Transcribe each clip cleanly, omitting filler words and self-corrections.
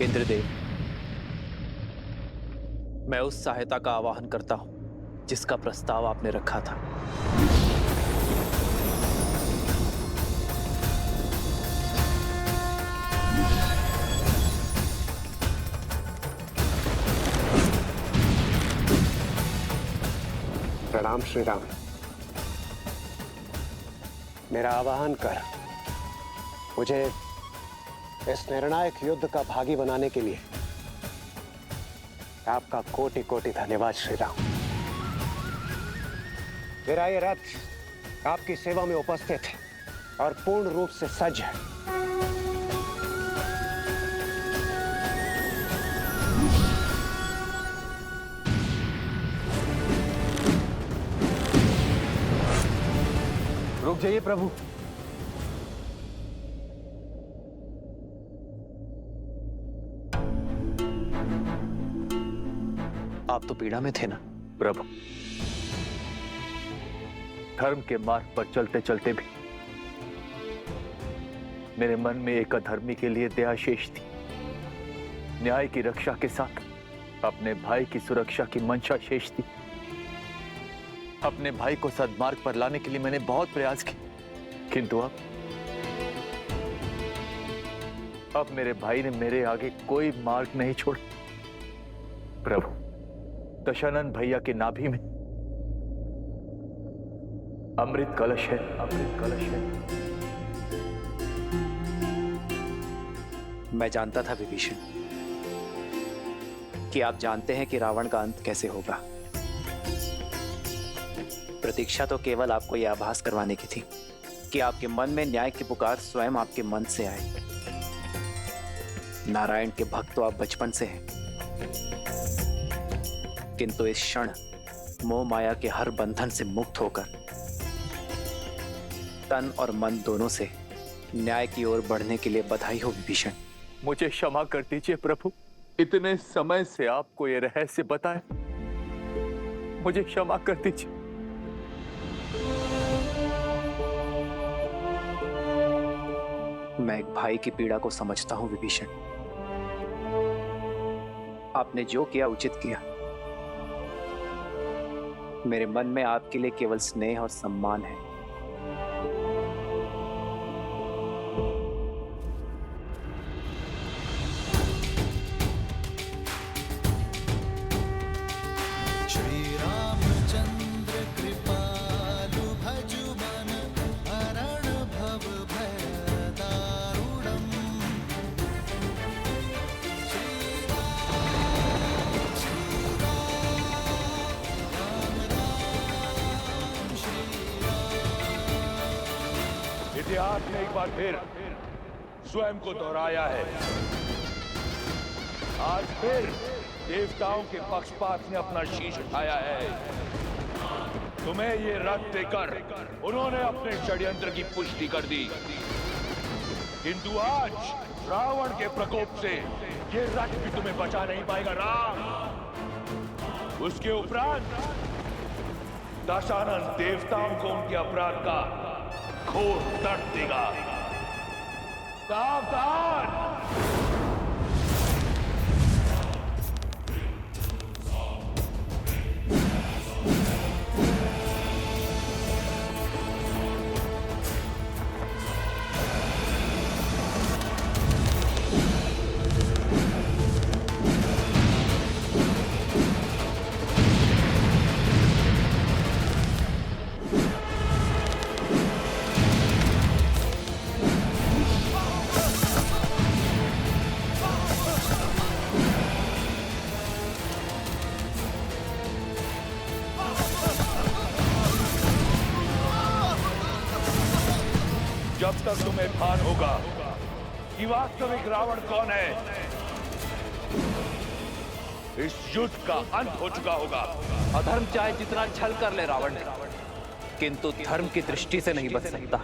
इंद्रदेव, मैं उस सहायता का आवाहन करता हूं जिसका प्रस्ताव आपने रखा था। प्रणाम श्री राम। मेरा आवाहन कर मुझे इस निर्णायक युद्ध का भागी बनाने के लिए आपका कोटि कोटि धन्यवाद श्री राम। मेरा ये रथ आपकी सेवा में उपस्थित है और पूर्ण रूप से सज्ज है। रुक जाइए प्रभु। आप तो पीड़ा में थे ना प्रभु, धर्म के मार्ग पर चलते चलते भी मेरे मन में एक अधर्मी के लिए दया शेष थी। न्याय की रक्षा के साथ अपने भाई की सुरक्षा की मंशा शेष थी। अपने भाई को सद्मार्ग पर लाने के लिए मैंने बहुत प्रयास किए, किंतु अब मेरे भाई ने मेरे आगे कोई मार्ग नहीं छोड़ा। प्रभु, दशानंद भैया के नाभि में अमृत कलश है, अमृत कलश है। मैं जानता था विभीषण कि आप जानते हैं कि रावण का अंत कैसे होगा। प्रतीक्षा तो केवल आपको यह आभास करवाने की थी कि आपके मन में न्याय की पुकार स्वयं आपके मन से आए। नारायण के भक्त तो आप बचपन से हैं, किंतु इस क्षण मोह माया के हर बंधन से मुक्त होकर तन और मन दोनों से न्याय की ओर बढ़ने के लिए बधाई हो विभीषण। मुझे क्षमा कर दीजिए प्रभु, इतने समय से आपको ये रहस्य बताए, मुझे क्षमा कर दीजिए। मैं एक भाई की पीड़ा को समझता हूं विभीषण। आपने जो किया उचित किया। मेरे मन में आपके लिए केवल स्नेह और सम्मान है। इतिहास ने एक बार फिर स्वयं को दोहराया है। आज फिर देवताओं के पक्षपात ने अपना शीश उठाया है। तुम्हें ये रथ देकर उन्होंने अपने षड्यंत्र की पुष्टि कर दी, किंतु आज रावण के प्रकोप से ये रथ भी तुम्हें बचा नहीं पाएगा राम। उसके उपरांत दशानन देवताओं को उनके अपराध का घोर दर्द देगा। सावधान! जब तक तुम्हें भान होगा कि वास्तविक रावण कौन है, इस युद्ध का अंत हो चुका होगा। अधर्म चाहे जितना छल कर ले रावण, किंतु धर्म की दृष्टि से नहीं बच सकता।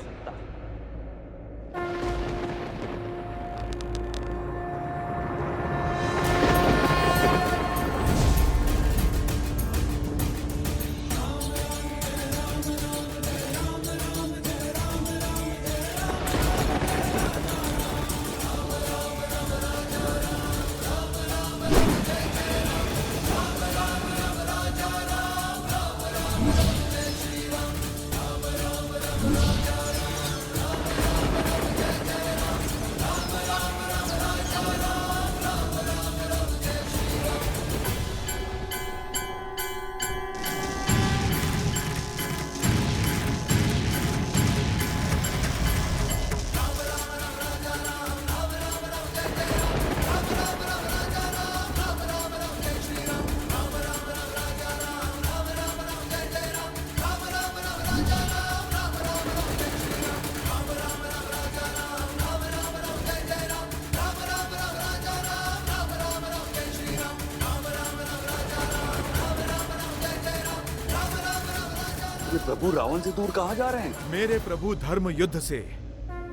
प्रभु रावण से दूर कहाँ जा रहे हैं? मेरे प्रभु धर्म युद्ध से,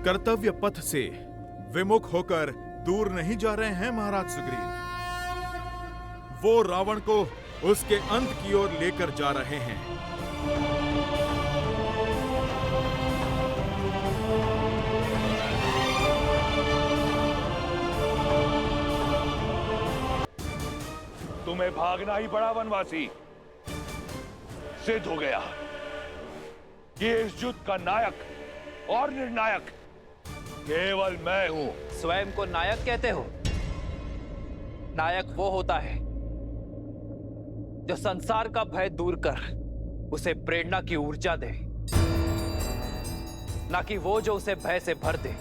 कर्तव्य पथ से विमुख होकर दूर नहीं जा रहे हैं महाराज सुग्रीव। वो रावण को उसके अंत की ओर लेकर जा रहे हैं। तुम्हें भागना ही पड़ा वनवासी। सिद्ध हो गया कि इस युद्ध का नायक और निर्णायक केवल मैं हूं। स्वयं को नायक कहते हो? नायक वो होता है जो संसार का भय दूर कर उसे प्रेरणा की ऊर्जा दे, ना कि वो जो उसे भय से भर दे।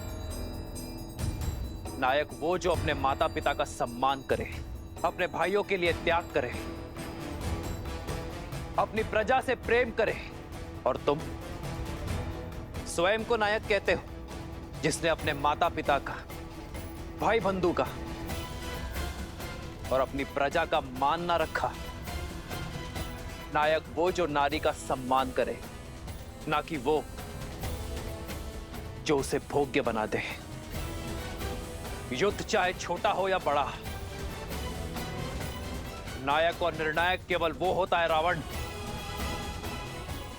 नायक वो जो अपने माता पिता का सम्मान करे, अपने भाइयों के लिए त्याग करे, अपनी प्रजा से प्रेम करे। और तुम स्वयं को नायक कहते हो जिसने अपने माता पिता का, भाई बंधु का और अपनी प्रजा का मान ना रखा। नायक वो जो नारी का सम्मान करे, ना कि वो जो उसे भोग्य बना दे। युद्ध चाहे छोटा हो या बड़ा, नायक और निर्णायक केवल वो होता है रावण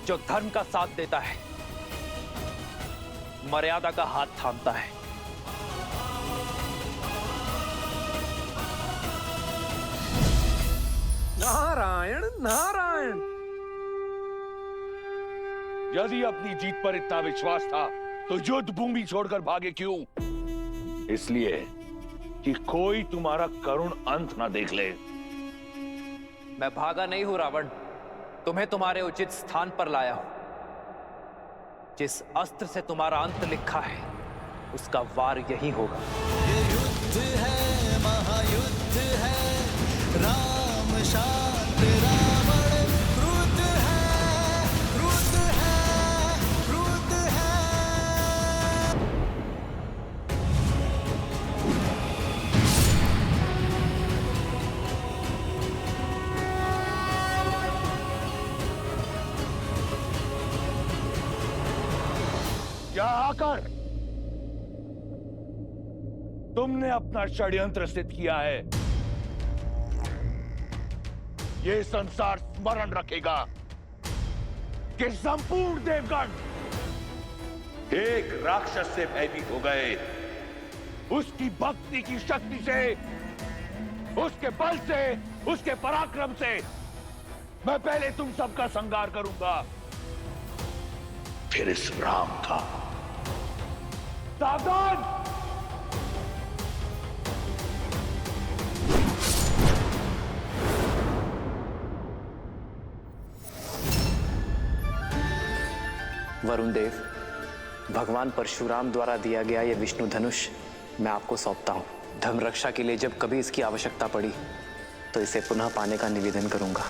जो धर्म का साथ देता है, मर्यादा का हाथ थामता है। नारायण नारायण। यदि अपनी जीत पर इतना विश्वास था तो युद्ध भूमि छोड़कर भागे क्यों? इसलिए कि कोई तुम्हारा करुण अंत ना देख ले। मैं भागा नहीं हूं रावण, तुम्हें तुम्हारे उचित स्थान पर लाया हूं। जिस अस्त्र से तुम्हारा अंत लिखा है उसका वार यही होगा। ये युद्ध है, महायुद्ध है, राम शांत रावण क्रुद्ध है, क्रुद्ध है, क्रुद्ध है। क्या आकर तुमने अपना षड्यंत्र सिद्ध किया है? ये संसार स्मरण रखेगा कि संपूर्ण देवगण एक राक्षस से भयभीत हो गए। उसकी भक्ति की शक्ति से, उसके बल से, उसके पराक्रम से मैं पहले तुम सबका संहार करूंगा, फिर इस राम का। सावधान! वरुण देव, भगवान परशुराम द्वारा दिया गया ये विष्णु धनुष मैं आपको सौंपता हूं। धर्म रक्षा के लिए जब कभी इसकी आवश्यकता पड़ी तो इसे पुनः पाने का निवेदन करूंगा।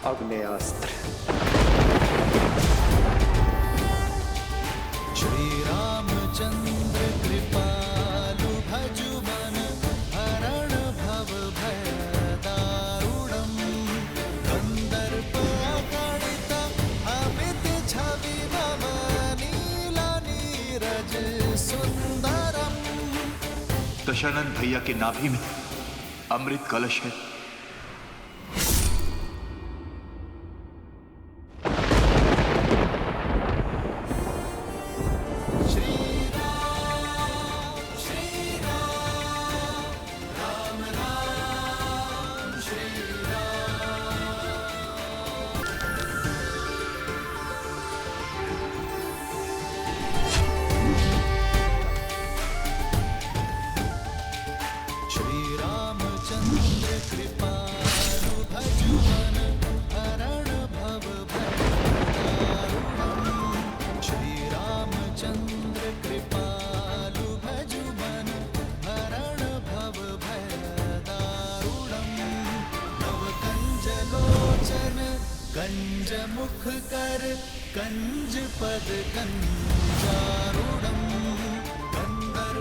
अग्नेयास्त्र। श्री रामचंद्र कृपालु भजुमन हरण भव भय दारुणम कंदर्प अगणित अमित छवि भव नील नीरज सुंदरम। दशानंद भैया के नाभि में अमृत कलश है। कंज मुख कर कंज पद कंजारूढ़म कंदर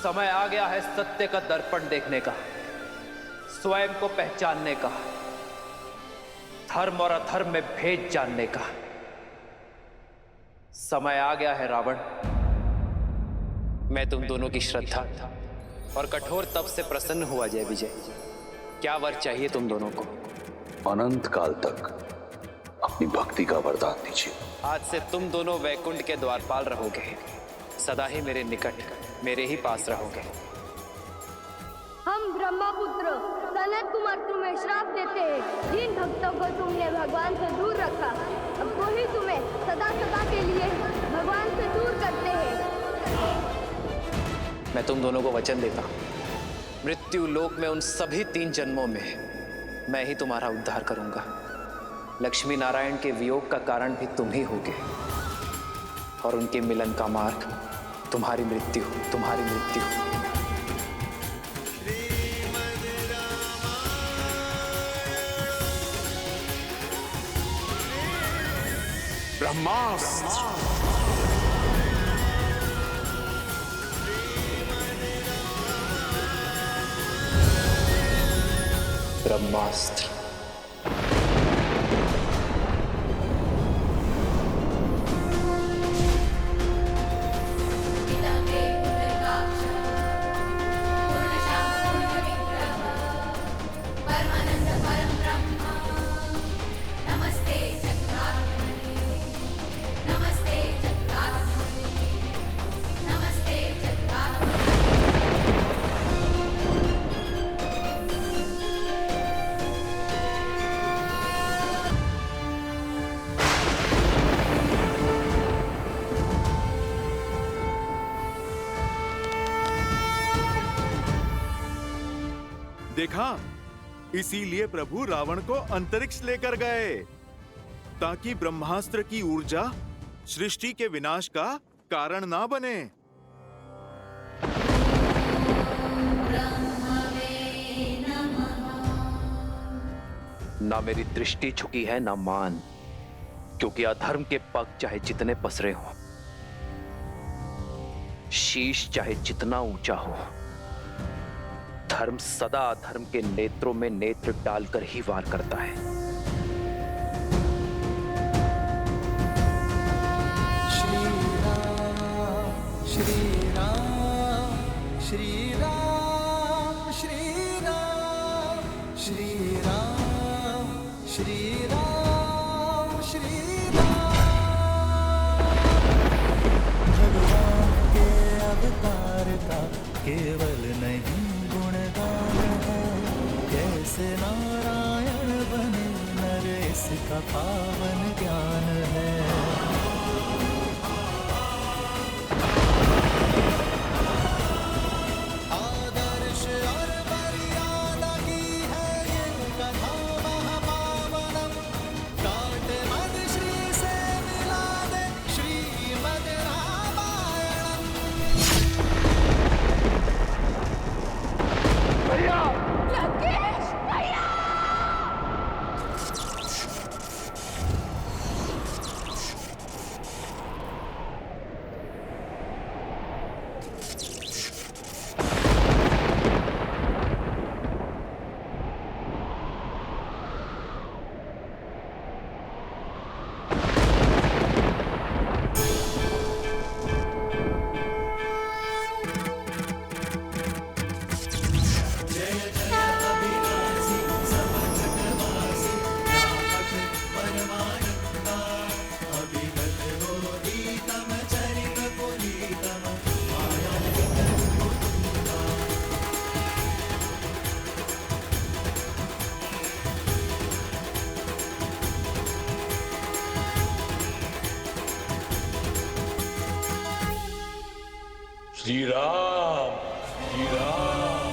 समय आ गया है सत्य का दर्पण देखने का, स्वयं को पहचानने का, धर्म और अधर्म में भेद जानने का। समय आ गया है रावण। मैं तुम दोनों की श्रद्धा और कठोर तप से प्रसन्न हुआ जय विजय। क्या वर चाहिए तुम दोनों को? अनंत काल तक अपनी भक्ति का वरदान दीजिए। आज से तुम दोनों वैकुंठ के द्वारपाल रहोगे, सदा ही मेरे निकट, मेरे ही पास रहोगे। हम ब्रह्मपुत्र सनत कुमार तुम्हें श्राप देते हैं। जिन भक्तों को तुमने भगवान से दूर रखा, अब वही तुम्हें सदा सदा के लिए भगवान से दूर करते हैं। मैं तुम दोनों को वचन देता हूं, मृत्यु लोक में उन सभी 3 जन्मों में मैं ही तुम्हारा उद्धार करूंगा। लक्ष्मी नारायण के वियोग का कारण भी तुम ही होगे, और उनके मिलन का मार्ग तुम्हारी मृत्यु, तुम्हारी मृत्यु। ब्रह्मास्त्र। ब्रह्मास्त्र। देखा, इसीलिए प्रभु रावण को अंतरिक्ष लेकर गए, ताकि ब्रह्मास्त्र की ऊर्जा सृष्टि के विनाश का कारण ना बने। ना मेरी दृष्टि झुकी है ना मान, क्योंकि अधर्म के पग चाहे जितने पसरे हो, शीश चाहे जितना ऊंचा हो, धर्म सदा अधर्म के नेत्रों में नेत्र डालकर ही वार करता है। श्री राम श्री राम श्री राम श्री राम श्री राम श्री राम श्री राम। भगवान के अवतार का केवल नहीं गुणगान है, कैसे नारायण बने नर इसका पावन ज्ञान है। आदर्श और मर्यादा की है ये कथा महापावनम, काट मद श्री से मिला दे श्रीमद् रामायणम। लकेश भैया! श्री राम श्री राम।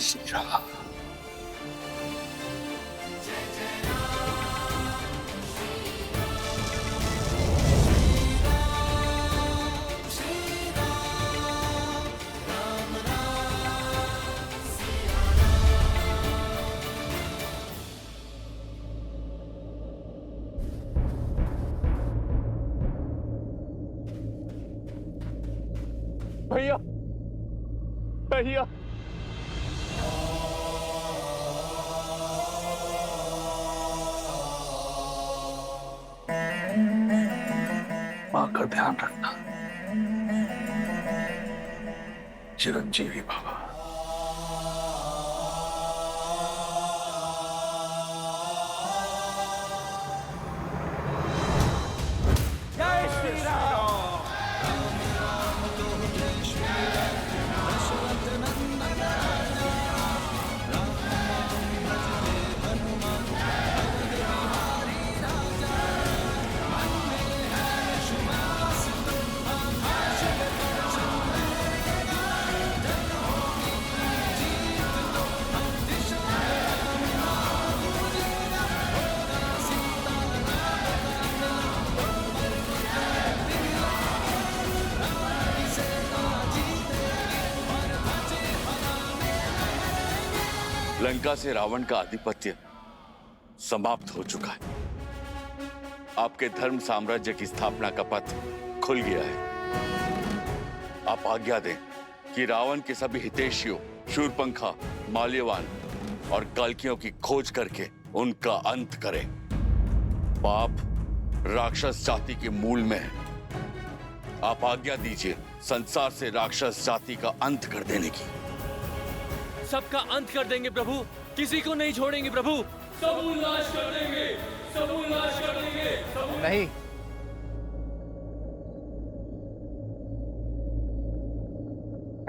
श्री राम। भैया भैया मां का ध्यान रखना। चिरंजीवी बाबा। जय श्री राम। लंका से रावण का आधिपत्य समाप्त हो चुका है। आपके धर्म साम्राज्य की स्थापना का पथ खुल गया है। आप आज्ञा दें कि रावण के सभी हितैषियों शूरपंखा, माल्यवान और कल्कियों की खोज करके उनका अंत करें। पाप राक्षस जाति के मूल में है। आप आज्ञा दीजिए संसार से राक्षस जाति का अंत कर देने की। सबका अंत कर देंगे प्रभु, किसी को नहीं छोड़ेंगे प्रभु। सबूत नाश कर देंगे, सबूत नाश कर देंगे। नहीं,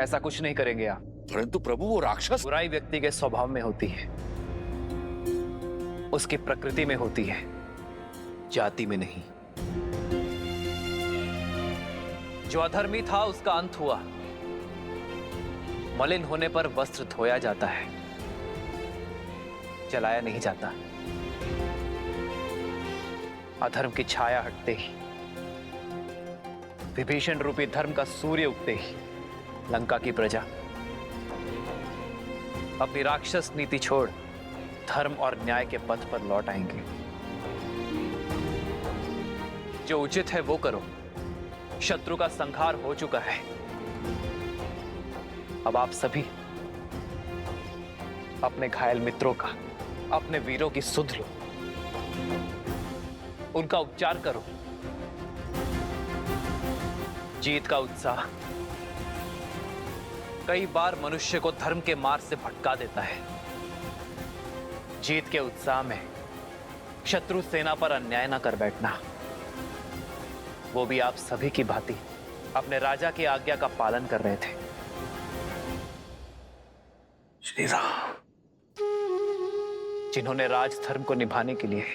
ऐसा कुछ नहीं करेंगे आप। परंतु प्रभु वो राक्षस। बुराई व्यक्ति के स्वभाव में होती है, उसकी प्रकृति में होती है, जाति में नहीं। जो अधर्मी था उसका अंत हुआ। मलिन होने पर वस्त्र धोया जाता है, जलाया नहीं जाता। अधर्म की छाया हटते ही, विभीषण रूपी धर्म का सूर्य उगते ही लंका की प्रजा अपनी राक्षस नीति छोड़ धर्म और न्याय के पथ पर लौट आएंगे। जो उचित है वो करो। शत्रु का संहार हो चुका है। अब आप सभी अपने घायल मित्रों का, अपने वीरों की सुध लो, उनका उपचार करो। जीत का उत्साह कई बार मनुष्य को धर्म के मार्ग से भटका देता है। जीत के उत्साह में शत्रु सेना पर अन्याय ना कर बैठना, वो भी आप सभी की भांति अपने राजा की आज्ञा का पालन कर रहे थे। श्री राम। जिन्होंने राजधर्म को निभाने के लिए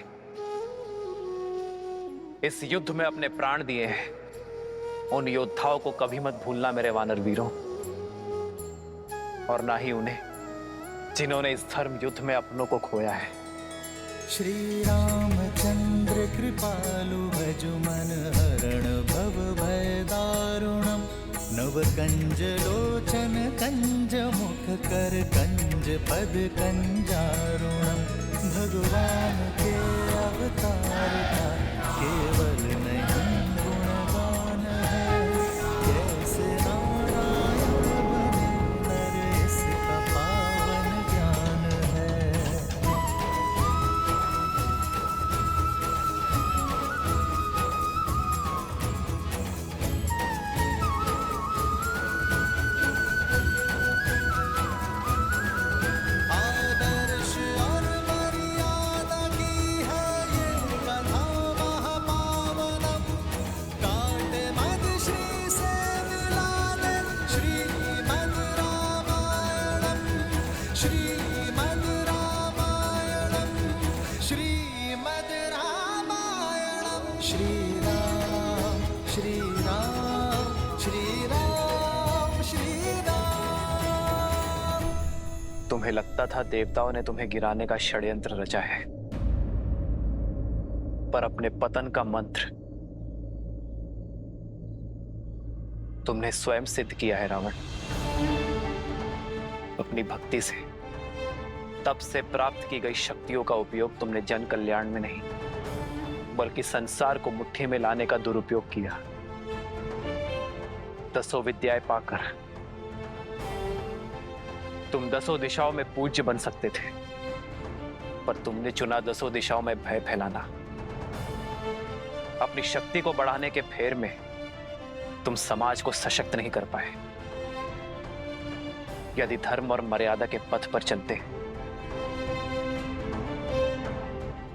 इस युद्ध में अपने प्राण दिए हैं, उन योद्धाओं को कभी मत भूलना मेरे वानर वीरों, और ना ही उन्हें जिन्होंने इस धर्म युद्ध में अपनों को खोया है। श्री रामचंद्र कृपालु भजु मन हरण भव भय दारुणम नव कंज लोचन कंज मुख कर कंज पद कंजारुणम। भगवान के अवतार का केवल नहीं गुणगान है, कैसे नारायण बने नर इसका पावन ज्ञान है। आदर्श और मर्यादा की है ये कथा महापावनम। काटे मद श्री से मिला दे श्रीमद् रामायणम, श्रीमद् रामायणम, श्रीमद् रामायणम। श्री राम श्री राम श्री राम श्री राम। तुम्हें लगता था देवताओं ने तुम्हें गिराने का षड्यंत्र रचा है, पर अपने पतन का मंत्र तुमने स्वयं सिद्ध किया है रावण। अपनी भक्ति से, तप से प्राप्त की गई शक्तियों का उपयोग तुमने जन कल्याण में नहीं, बल्कि संसार को मुट्ठी में लाने का दुरुपयोग किया। दसों विद्याएं पाकर तुम दसों दिशाओं में पूज्य बन सकते थे, पर तुमने चुना दसों दिशाओं में भय फैलाना। अपनी शक्ति को बढ़ाने के फेर में तुम समाज को सशक्त नहीं कर पाए। यदि धर्म और मर्यादा के पथ पर चलते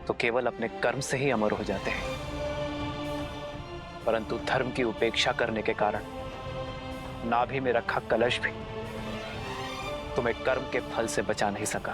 तो केवल अपने कर्म से ही अमर हो जाते हैं, परंतु धर्म की उपेक्षा करने के कारण नाभि में रखा कलश भी तुम्हें कर्म के फल से बचा नहीं सका।